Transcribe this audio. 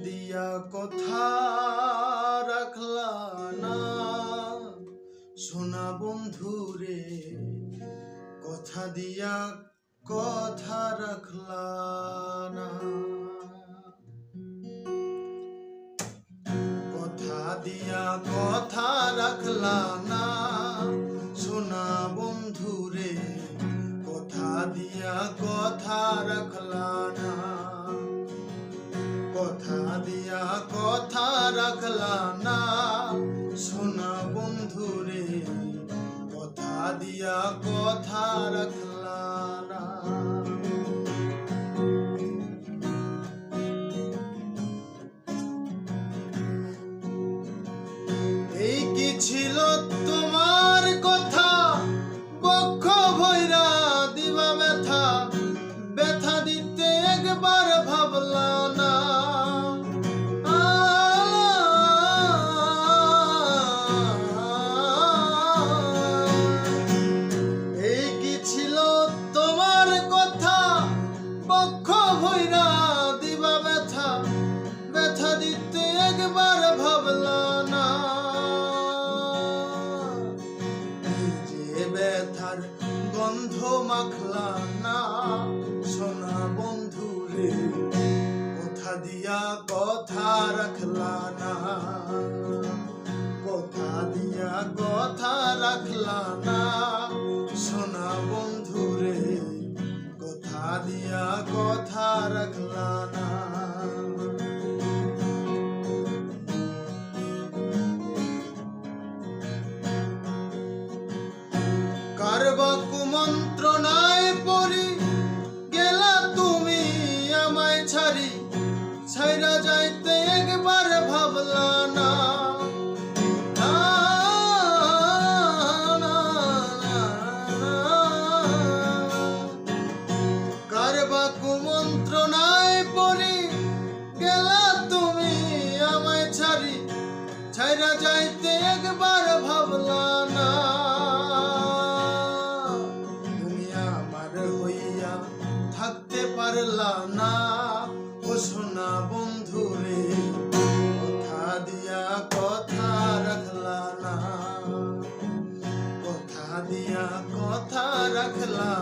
দিয়া কথা রাখলা না সোনা বন্ধুরে, কথা দিয়া কথা রাখলা না। কথা দিয়া কথা রাখলা না সোনা বন্ধুরে, কথা দিয়া কথা রাখলা না। কথা দিয়া কথা রাখলা না সোনা বন্ধুরে, কথা দিয়া কথা রাখলা না। এই কি ছিল তোমার কথা, বক্ষ ভৈরা দিবা ব্যথা, ব্যথা দিতে একবার ভাবলা না। এই কি ছিল তোমার কথা, বক্ষ ভৈরা দিবা ব্যথা, ব্যথা দিতে একবার ভাবলা না। ব্যথার গন্ধ মাখলা না সোনা বন্ধুরে, কথা দিয়া কথা রাখলা না। কথা দিয়া কথা রাখলা না সোনা বন্ধুরে, কথা দিয়া কথা রাখলা না। কারবা কুমন্ত্রণায় পড়ি গেলা তুমি আমায় ছাড়ি, ছাইরা যাইতে একবার ভাবলা না। কারবা কুমন্ত্রণায় পড়ি গেলা তুমি আমায় ছাড়ি, ছাইরা যাইতে একবার ভাবলা না। থাকতে পারলা না ও সোনা বন্ধুরে, কথা দিয়া কথা রাখলা না। কথা দিয়া কথা রাখলা